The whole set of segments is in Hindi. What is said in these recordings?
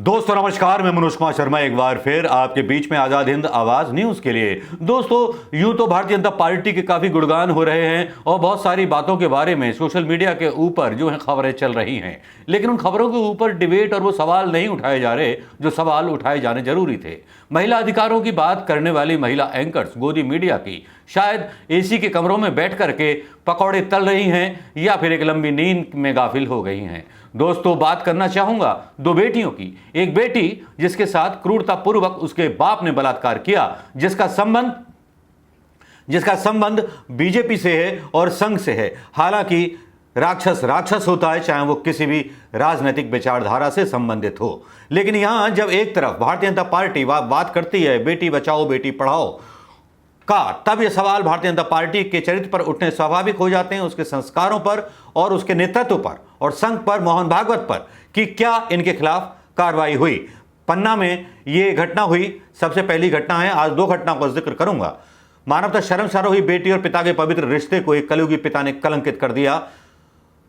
दोस्तों नमस्कार, मैं मनोज कुमार शर्मा एक बार फिर आपके बीच में आजाद हिंद आवाज न्यूज के लिए। दोस्तों यूं तो भारतीय जनता पार्टी के काफी गुणगान हो रहे हैं और बहुत सारी बातों के बारे में सोशल मीडिया के ऊपर जो है खबरें चल रही हैं, लेकिन उन खबरों के ऊपर डिबेट और वो सवाल नहीं उठाए जा रहे जो सवाल उठाए जाने जरूरी थे। महिला अधिकारों की बात करने वाली महिला एंकर्स गोदी मीडिया की शायद एसी के कमरों में बैठ करके पकौड़े तल रही हैं या फिर एक लंबी नींद में गाफिल हो गई हैं। दोस्तों बात करना चाहूंगा दो बेटियों की। एक बेटी जिसके साथ क्रूरतापूर्वक उसके बाप ने बलात्कार किया, जिसका संबंध बीजेपी से है और संघ से है। हालांकि राक्षस राक्षस होता है, चाहे वो किसी भी राजनीतिक विचारधारा से संबंधित हो। लेकिन यहां जब एक तरफ भारतीय जनता पार्टी बात करती है बेटी बचाओ बेटी पढ़ाओ का, तब यह सवाल भारतीय जनता पार्टी के चरित्र पर उठने स्वाभाविक हो जाते हैं, उसके संस्कारों पर और उसके नेतृत्व पर और संघ पर, मोहन भागवत पर, कि क्या इनके खिलाफ कार्रवाई हुई। पन्ना में यह घटना हुई, सबसे पहली घटना है। आज दो घटनाओं का जिक्र करूंगा। मानवता शर्मसार हुई बेटी और पिता के पवित्र रिश्ते को एक कलयुगी पिता ने कलंकित कर दिया।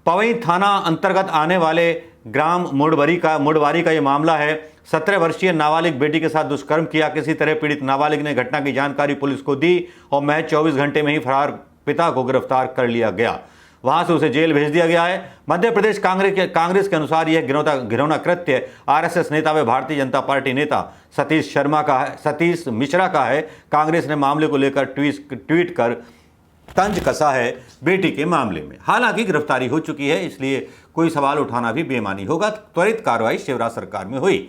पवई थाना अंतर्गत आने वाले ग्राम मुड़वारी का यह मामला है। 17 वर्षीय नाबालिग बेटी के साथ दुष्कर्म किया। किसी तरह पीड़ित नाबालिग ने घटना की जानकारी पुलिस को दी और महज 24 घंटे में ही फरार पिता को गिरफ्तार कर लिया गया। वहां से उसे जेल भेज दिया गया है। मध्य प्रदेश कांग्रेस के अनुसार यह घिनौना कृत्य आरएसएस नेता व भारतीय जनता पार्टी नेता सतीश मिश्रा का है। कांग्रेस ने मामले को लेकर ट्वीट कर तंज कसा है बेटी के मामले में। हालांकि गिरफ्तारी हो चुकी है, इसलिए कोई सवाल उठाना भी बेईमानी होगा। त्वरित कार्रवाई शिवराज सरकार में हुई।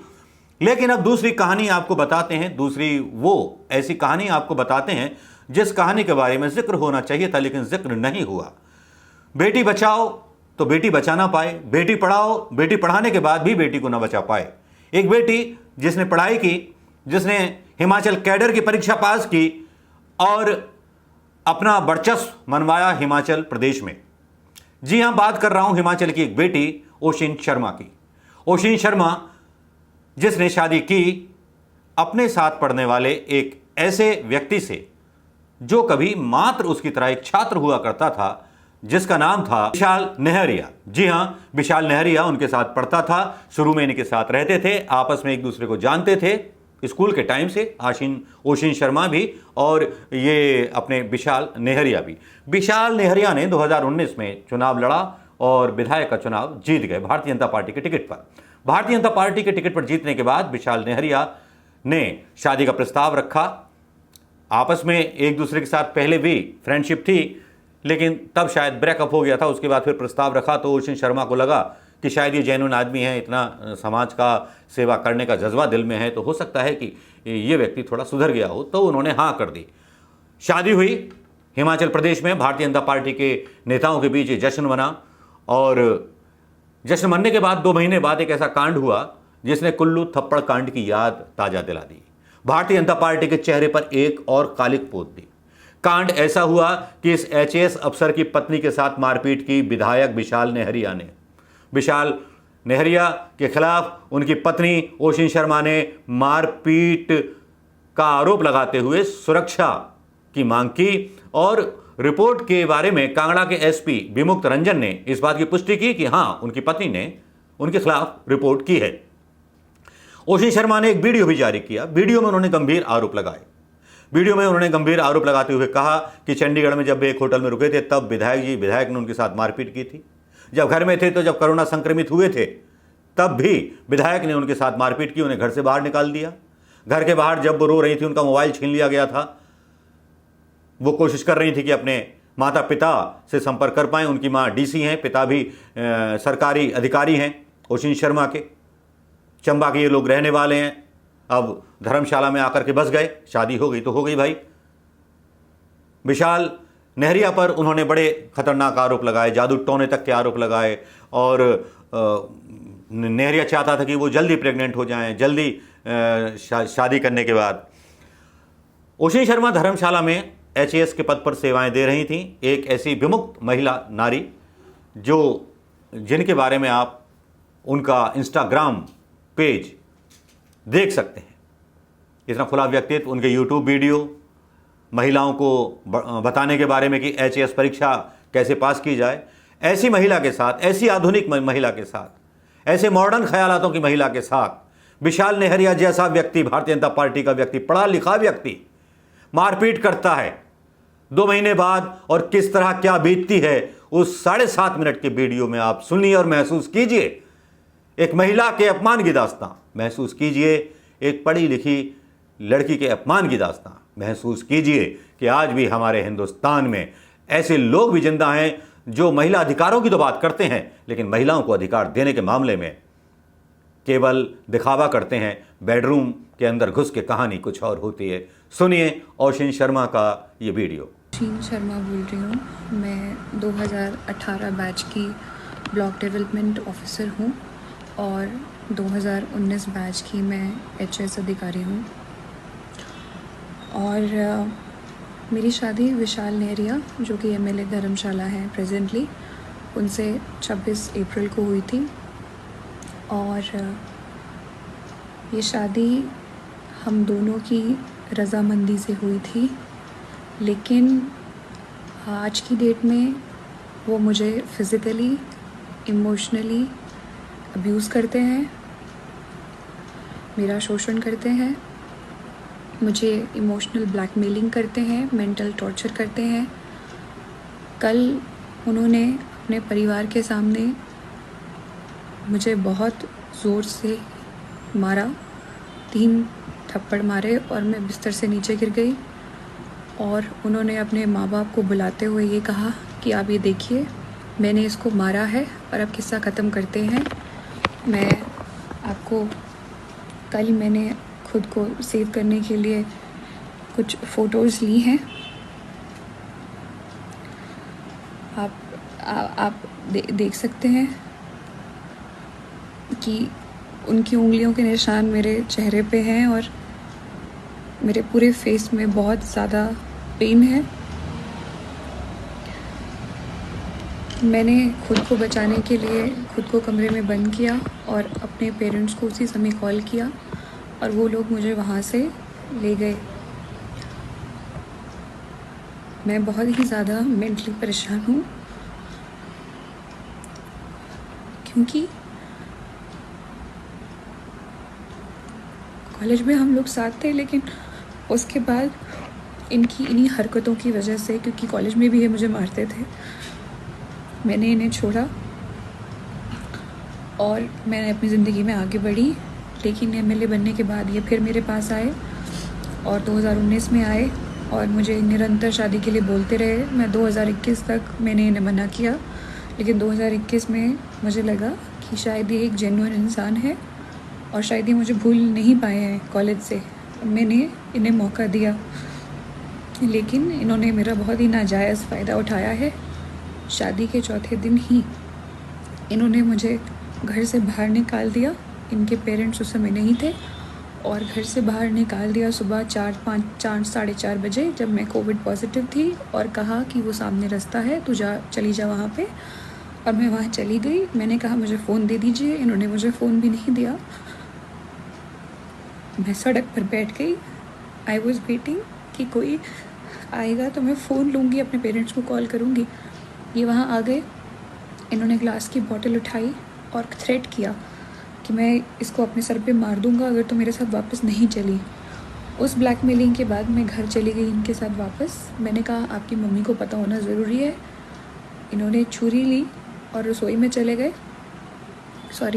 लेकिन अब दूसरी कहानी आपको बताते हैं, ऐसी कहानी आपको बताते हैं जिस कहानी के बारे में जिक्र होना चाहिए था लेकिन जिक्र नहीं हुआ। बेटी बचाओ तो बेटी बचा ना पाए, बेटी पढ़ाओ बेटी पढ़ाने के बाद भी बेटी को ना बचा पाए। एक बेटी जिसने पढ़ाई की, जिसने हिमाचल कैडर की परीक्षा पास की और अपना वर्चस्व मनवाया हिमाचल प्रदेश में। जी हां, बात कर रहा हूं हिमाचल की एक बेटी ओशिन शर्मा की। ओशिन शर्मा जिसने शादी की अपने साथ पढ़ने वाले एक ऐसे व्यक्ति से जो कभी मात्र उसकी तरह एक छात्र हुआ करता था, जिसका नाम था विशाल नेहरिया। जी हां, विशाल नेहरिया उनके साथ पढ़ता था। शुरू में इनके साथ रहते थे, आपस में एक दूसरे को जानते थे स्कूल के टाइम से। ओशिन शर्मा भी और ये अपने विशाल नेहरिया भी। विशाल नेहरिया ने 2019 में चुनाव लड़ा और विधायक का चुनाव जीत गए भारतीय जनता पार्टी के टिकट पर। भारतीय जनता पार्टी के टिकट पर जीतने के बाद विशाल नेहरिया ने शादी का प्रस्ताव रखा। आपस में एक दूसरे के साथ पहले भी फ्रेंडशिप थी, लेकिन तब शायद ब्रेकअप हो गया था। उसके बाद फिर प्रस्ताव रखा तो ओशिन शर्मा को लगा कि शायद ये जेन्युइन आदमी है, इतना समाज का सेवा करने का जज्बा दिल में है, तो हो सकता है कि ये व्यक्ति थोड़ा सुधर गया हो, तो उन्होंने हाँ कर दी। शादी हुई हिमाचल प्रदेश में। भारतीय जनता पार्टी के नेताओं के बीच जश्न बना और जश्न मनने के बाद 2 महीने बाद एक ऐसा कांड हुआ जिसने कुल्लू थप्पड़ कांड की याद ताजा दिला दी। भारतीय जनता पार्टी के चेहरे पर एक और कालिक पोत दी। कांड ऐसा हुआ कि इस एचएएस अफसर की पत्नी के साथ मारपीट की विधायक विशाल नेहरिया ने। विशाल नेहरिया के खिलाफ उनकी पत्नी ओशिन शर्मा ने मारपीट का आरोप लगाते हुए सुरक्षा की मांग की और रिपोर्ट के बारे में कांगड़ा के एसपी विमुक्त रंजन ने इस बात की पुष्टि की कि हां, उनकी पत्नी ने उनके खिलाफ रिपोर्ट की है। ओशिन शर्मा ने एक वीडियो भी जारी किया। वीडियो में उन्होंने गंभीर आरोप लगाए। वीडियो में उन्होंने गंभीर आरोप लगाते हुए कहा कि चंडीगढ़ में जब वे एक होटल में रुके थे तब विधायक ने उनके साथ मारपीट की थी। जब घर में थे तो जब कोरोना संक्रमित हुए थे तब भी विधायक ने उनके साथ मारपीट की, उन्हें घर से बाहर निकाल दिया। घर के बाहर जब वो रो रही थी उनका मोबाइल छीन लिया गया था। वो कोशिश कर रही थी कि अपने माता पिता से संपर्क कर पाएं। उनकी माँ डीसी हैं, पिता भी सरकारी अधिकारी हैं ओशिन शर्मा के। चंबा के ये लोग रहने वाले हैं। अब धर्मशाला में आकर के बस गए। शादी हो गई तो हो गई भाई। विशाल नेहरिया पर उन्होंने बड़े खतरनाक आरोप लगाए, जादू टोने तक के आरोप लगाए और नेहरिया चाहता था कि वो जल्दी प्रेग्नेंट हो जाएं, जल्दी शादी करने के बाद। ओशिन शर्मा धर्मशाला में एचएएस के पद पर सेवाएं दे रही थीं। एक ऐसी विमुक्त महिला नारी जिनके बारे में आप उनका इंस्टाग्राम पेज देख सकते हैं। इतना खुला व्यक्तित्व, उनके यूट्यूब वीडियो महिलाओं को बताने के बारे में कि एचएएस परीक्षा कैसे पास की जाए। ऐसी महिला के साथ, ऐसी आधुनिक महिला के साथ, ऐसे मॉडर्न ख्यालातों की महिला के साथ विशाल नेहरिया जैसा व्यक्ति, भारतीय जनता पार्टी का व्यक्ति, पढ़ा लिखा व्यक्ति मारपीट करता है 2 महीने बाद, और किस तरह क्या बीतती है उस 7.5 मिनट के वीडियो में आप सुनिए और महसूस कीजिए। एक महिला के अपमान की दास्तां महसूस कीजिए, एक पढ़ी लिखी लड़की के अपमान की दास्तां महसूस कीजिए कि आज भी हमारे हिंदुस्तान में ऐसे लोग भी जिंदा हैं जो महिला अधिकारों की तो बात करते हैं, लेकिन महिलाओं को अधिकार देने के मामले में केवल दिखावा करते हैं। बेडरूम के अंदर घुस के कहानी कुछ और होती है। सुनिए ओशिन शर्मा का ये वीडियो। ओशिन शर्मा बोल रही हूँ। मैं 2018 बैच की ब्लॉक डेवलपमेंट ऑफिसर हूँ और 2019 बैच की मैं एचएस अधिकारी हूँ। और मेरी शादी विशाल नेहरिया, जो कि एमएलए धर्मशाला हैं प्रेजेंटली, उनसे 26 अप्रैल को हुई थी। और ये शादी हम दोनों की रज़ामंदी से हुई थी, लेकिन आज की डेट में वो मुझे फ़िज़िकली, इमोशनली अब्यूज़ करते हैं, मेरा शोषण करते हैं, मुझे इमोशनल ब्लैकमेलिंग करते हैं, मेंटल टॉर्चर करते हैं। कल उन्होंने अपने परिवार के सामने मुझे बहुत ज़ोर से मारा, 3 थप्पड़ मारे और मैं बिस्तर से नीचे गिर गई। और उन्होंने अपने माँ बाप को बुलाते हुए ये कहा कि आप ये देखिए, मैंने इसको मारा है और अब किस्सा ख़त्म करते हैं। मैं आपको कल मैंने खुद को सेव करने के लिए कुछ फ़ोटोज़ ली हैं, आप देख सकते हैं कि उनकी उंगलियों के निशान मेरे चेहरे पे हैं और मेरे पूरे फेस में बहुत ज़्यादा पेन है। मैंने खुद को बचाने के लिए खुद को कमरे में बंद किया और अपने पेरेंट्स को उसी समय कॉल किया और वो लोग मुझे वहाँ से ले गए। मैं बहुत ही ज़्यादा मेंटली परेशान हूँ, क्योंकि कॉलेज में हम लोग साथ थे, लेकिन उसके बाद इन्हीं हरकतों की वजह से, क्योंकि कॉलेज में भी ये मुझे मारते थे, मैंने इन्हें छोड़ा और मैंने अपनी ज़िंदगी में आगे बढ़ी। लेकिन एमएलए बनने के बाद ये फिर मेरे पास आए और 2019 में आए और मुझे निरंतर शादी के लिए बोलते रहे। मैं 2021 तक मैंने इन्हें मना किया, लेकिन 2021 में मुझे लगा कि शायद ये एक जेन्युइन इंसान है और शायद ये मुझे भूल नहीं पाए हैं कॉलेज से। मैंने इन्हें मौका दिया, लेकिन इन्होंने मेरा बहुत ही नाजायज़ फ़ायदा उठाया है। शादी के चौथे दिन ही इन्होंने मुझे घर से बाहर निकाल दिया। इनके पेरेंट्स उस समय नहीं थे और घर से बाहर निकाल दिया सुबह 4 साढ़े 4 बजे, जब मैं कोविड पॉजिटिव थी, और कहा कि वो सामने रास्ता है, तू चली जा वहाँ पे। और मैं वहाँ चली गई। मैंने कहा मुझे फ़ोन दे दीजिए, इन्होंने मुझे फ़ोन भी नहीं दिया। मैं सड़क पर बैठ गई। आई वॉज़ वेटिंग कि कोई आएगा तो मैं फ़ोन लूँगी, अपने पेरेंट्स को कॉल करूँगी। ये वहाँ आ गए। इन्होंने ग्लास की बोतल उठाई और थ्रेट किया कि मैं इसको अपने सर पे मार दूँगा अगर तो मेरे साथ वापस नहीं चली। उस ब्लैकमेलिंग के बाद मैं घर चली गई इनके साथ वापस। मैंने कहा आपकी मम्मी को पता होना ज़रूरी है। इन्होंने छुरी ली और रसोई में चले गए,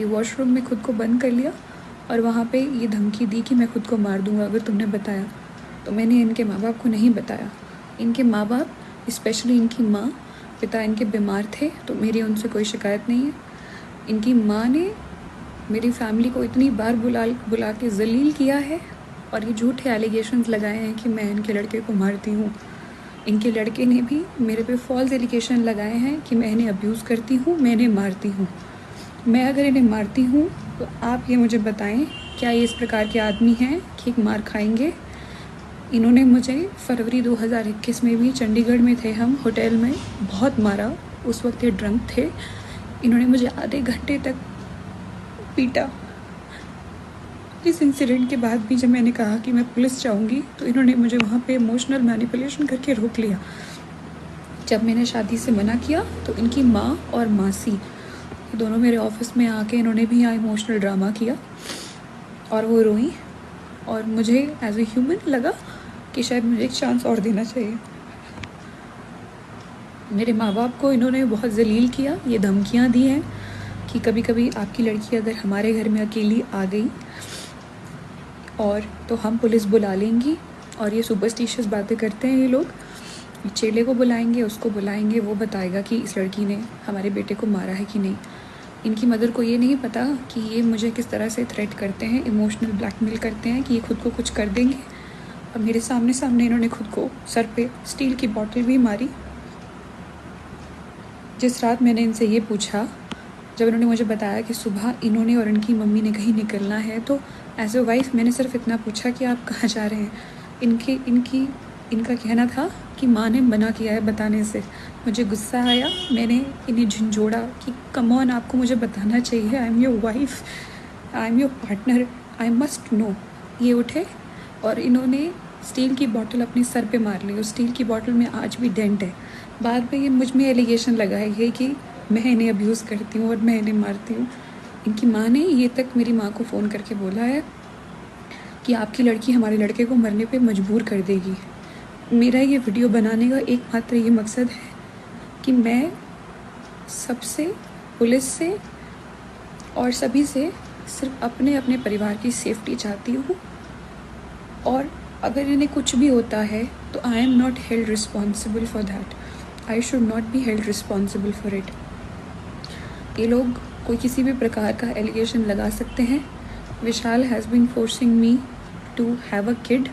वॉशरूम में खुद को बंद कर लिया और वहाँ पे ये धमकी दी कि मैं खुद को मार दूँगा अगर तुमने बताया। तो मैंने इनके माँ बाप को नहीं बताया। इनके माँ बाप, स्पेशली इनकी माँ, पिता इनके बीमार थे, तो मेरी उनसे कोई शिकायत नहीं है। इनकी माँ ने मेरी फैमिली को इतनी बार बुला के जलील किया है और ये झूठे एलिगेशंस लगाए हैं कि मैं इनके लड़के को मारती हूँ। इनके लड़के ने भी मेरे पे फॉल्स एलिगेशन लगाए हैं कि मैं इन्हें अब्यूज़ करती हूँ, मैं इन्हें मारती हूँ। मैं अगर इन्हें मारती हूँ तो आप ये मुझे बताएं, क्या ये इस प्रकार के आदमी हैं कि एक मार खाएंगे? इन्होंने मुझे फरवरी 2021 में भी, चंडीगढ़ में थे हम होटल में, बहुत मारा। उस वक्त ये ड्रंक थे। इन्होंने मुझे आधे घंटे तक पीटा। इस इंसिडेंट के बाद भी जब मैंने कहा कि मैं पुलिस जाऊंगी तो इन्होंने मुझे वहाँ पे इमोशनल मैनिपुलेशन करके रोक लिया। जब मैंने शादी से मना किया तो इनकी माँ और मासी दोनों मेरे ऑफिस में आके इन्होंने भी यहाँ इमोशनल ड्रामा किया और वो रोई, और मुझे एज ए ह्यूमन लगा कि शायद मुझे एक चांस और देना चाहिए। मेरे माँ बाप को इन्होंने बहुत जलील किया, ये धमकियाँ दी हैं कि कभी कभी आपकी लड़की अगर हमारे घर में अकेली आ गई और तो हम पुलिस बुला लेंगी, और ये सुपरस्टिशियस बातें करते हैं ये लोग। चेले को बुलाएंगे, उसको बुलाएंगे, वो बताएगा कि इस लड़की ने हमारे बेटे को मारा है कि नहीं। इनकी मदर को ये नहीं पता कि ये मुझे किस तरह से थ्रेट करते हैं, इमोशनल ब्लैकमेल करते हैं कि ये खुद को कुछ कर देंगे। और मेरे सामने सामने इन्होंने खुद को सर पे स्टील की बॉटल भी मारी। जिस रात मैंने इनसे ये पूछा, जब इन्होंने मुझे बताया कि सुबह इन्होंने और इनकी मम्मी ने कहीं निकलना है, तो एज ए वाइफ मैंने सिर्फ इतना पूछा कि आप कहाँ जा रहे हैं। इनका कहना था कि माँ ने मना किया है बताने से। मुझे गुस्सा आया, मैंने इन्हें झंझोड़ा कि कम ऑन, आपको मुझे बताना चाहिए, I am your wife, I am your partner, I must know. ये उठे और इन्होंने स्टील की बोतल अपने सर पे मार ली। उस स्टील की बोतल में आज भी डेंट है। बाद में ये मुझ में एलिगेशन लगाई है कि मैं इन्हें अब्यूज़ करती हूँ और मैं इन्हें मारती हूँ। इनकी माँ ने ये तक मेरी माँ को फ़ोन करके बोला है कि आपकी लड़की हमारे लड़के को मरने पे मजबूर कर देगी। मेरा ये वीडियो बनाने का एकमात्र ये मकसद है कि मैं सबसे, पुलिस से और सभी से सिर्फ अपने अपने परिवार की सेफ्टी चाहती हूँ। और अगर इन्हें कुछ भी होता है तो I am not held responsible for that, I should not be held responsible for it. ये लोग कोई किसी भी प्रकार का एलिगेशन लगा सकते हैं। Vishal has been forcing me to have a kid.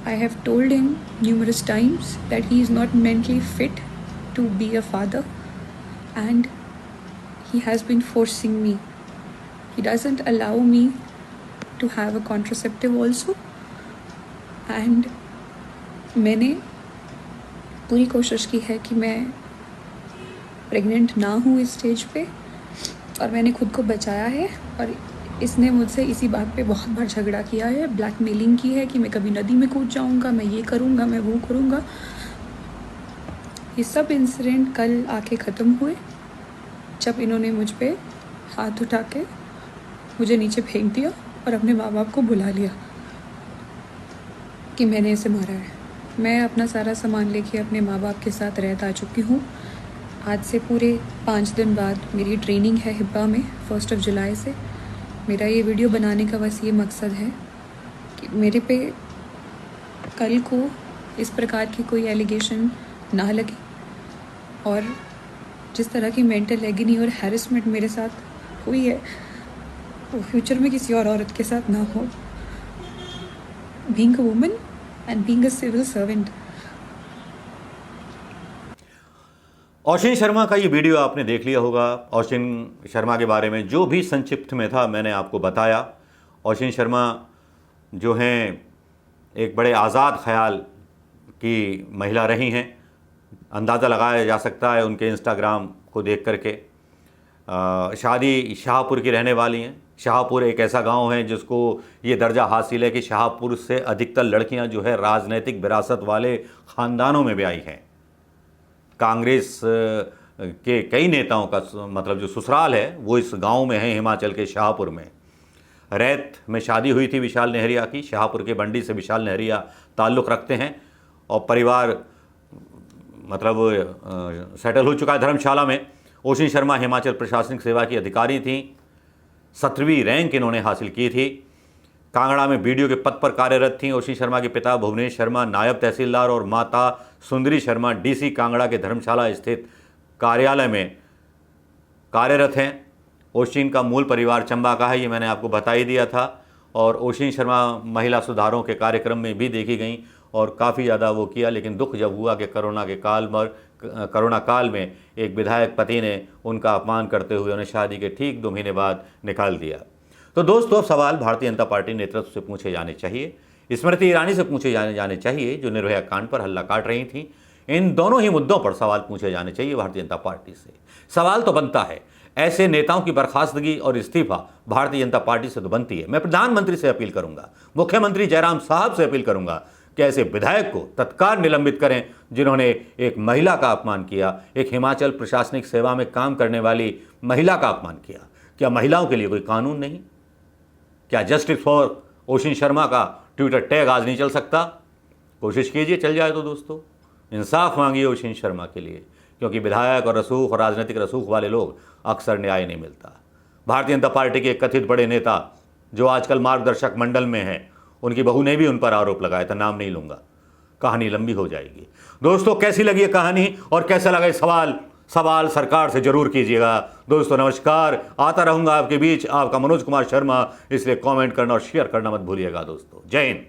I have told him numerous times that he is not mentally fit to be a father, and he has been forcing me. He doesn't allow me to have a contraceptive also, and मैंने पूरी कोशिश की है कि मैं प्रेग्नेंट ना हूँ इस स्टेज पे, और मैंने खुद को बचाया है। और इसने मुझसे इसी बात पे बहुत बार झगड़ा किया है, ब्लैकमेलिंग की है कि मैं कभी नदी में कूद जाऊंगा, मैं ये करूंगा, मैं वो करूंगा। ये सब इंसिडेंट कल आके ख़त्म हुए जब इन्होंने मुझ पे हाथ उठा के मुझे नीचे फेंक दिया और अपने माँ बाप को बुला लिया कि मैंने इसे मारा है। मैं अपना सारा सामान लेके अपने माँ बाप के साथ रहता आ चुकी हूँ। आज से पूरे 5 दिन बाद मेरी ट्रेनिंग है हिब्बा में, 1 जुलाई से। मेरा ये वीडियो बनाने का बस ये मकसद है कि मेरे पे कल को इस प्रकार की कोई एलिगेशन ना लगे, और जिस तरह की मेंटल एगनी और हैरेसमेंट मेरे साथ हुई है वो फ्यूचर में किसी और औरत के साथ ना हो। Being a woman and being a civil servant. Oshin Sharma का ये वीडियो आपने देख लिया होगा। ओशिन शर्मा के बारे में जो भी संक्षिप्त में था मैंने आपको बताया। ओशिन शर्मा जो हैं एक बड़े आज़ाद ख्याल की महिला रही हैं। अंदाज़ा लगाया जा सकता है उनके इंस्टाग्राम को देख करके। शादी शाहपुर की रहने वाली हैं। शाहपुर एक ऐसा गांव है जिसको ये दर्जा हासिल है कि शाहपुर से अधिकतर लड़कियां जो है राजनीतिक विरासत वाले ख़ानदानों में भी आई हैं। कांग्रेस के कई नेताओं का मतलब जो ससुराल है वो इस गांव में है, हिमाचल के शाहपुर में। रैत में शादी हुई थी विशाल नेहरिया की। शाहपुर के बंडी से विशाल नेहरिया ताल्लुक़ रखते हैं और परिवार मतलब सेटल हो चुका है धर्मशाला में। ओशिन शर्मा हिमाचल प्रशासनिक सेवा की अधिकारी थीं। 17वीं रैंक इन्होंने हासिल की थी। कांगड़ा में बीडीओ के पद पर कार्यरत थीं। ओशिन शर्मा के पिता भुवनेश शर्मा नायब तहसीलदार और माता सुंदरी शर्मा डीसी कांगड़ा के धर्मशाला स्थित कार्यालय में कार्यरत हैं। ओशिन का मूल परिवार चंबा का है, ये मैंने आपको बता ही दिया था। और ओशिन शर्मा महिला सुधारों के कार्यक्रम में भी देखी गई और काफ़ी ज़्यादा वो किया, लेकिन दुख जब हुआ कि कोरोना काल में एक विधायक पति ने उनका अपमान करते हुए उन्हें शादी के ठीक 2 महीने बाद निकाल दिया। तो दोस्तों, अब सवाल भारतीय जनता पार्टी नेतृत्व से पूछे जाने चाहिए। स्मृति ईरानी से पूछे जाने चाहिए जो निर्भया कांड पर हल्ला काट रही थीं। इन दोनों ही मुद्दों पर सवाल पूछे जाने चाहिए भारतीय जनता पार्टी से। सवाल तो बनता है, ऐसे नेताओं की बर्खास्तगी और इस्तीफा भारतीय जनता पार्टी से तो बनती है। मैं प्रधानमंत्री से अपील करूंगा, मुख्यमंत्री जयराम साहब से अपील करूंगा कि ऐसे विधायक को तत्काल निलंबित करें जिन्होंने एक महिला का अपमान किया, एक हिमाचल प्रशासनिक सेवा में काम करने वाली महिला का अपमान किया। क्या महिलाओं के लिए कोई कानून नहीं? क्या जस्टिस फॉर ओशिन शर्मा का ट्विटर टैग आज नहीं चल सकता? कोशिश कीजिए चल जाए तो दोस्तों। इंसाफ मांगिए ओशिन शर्मा के लिए, क्योंकि विधायक और रसूख और राजनीतिक रसूख वाले लोग अक्सर न्याय नहीं मिलता। भारतीय जनता पार्टी के एक कथित बड़े नेता जो आजकल मार्गदर्शक मंडल में हैं, उनकी बहू ने भी उन पर आरोप लगाया था। नाम नहीं लूंगा, कहानी लंबी हो जाएगी। दोस्तों कैसी लगी ये कहानी और कैसा लगा ये सवाल सरकार से जरूर कीजिएगा। दोस्तों नमस्कार, आता रहूंगा आपके बीच, आपका मनोज कुमार शर्मा। इसलिए कमेंट करना और शेयर करना मत भूलिएगा दोस्तों। जय हिंद।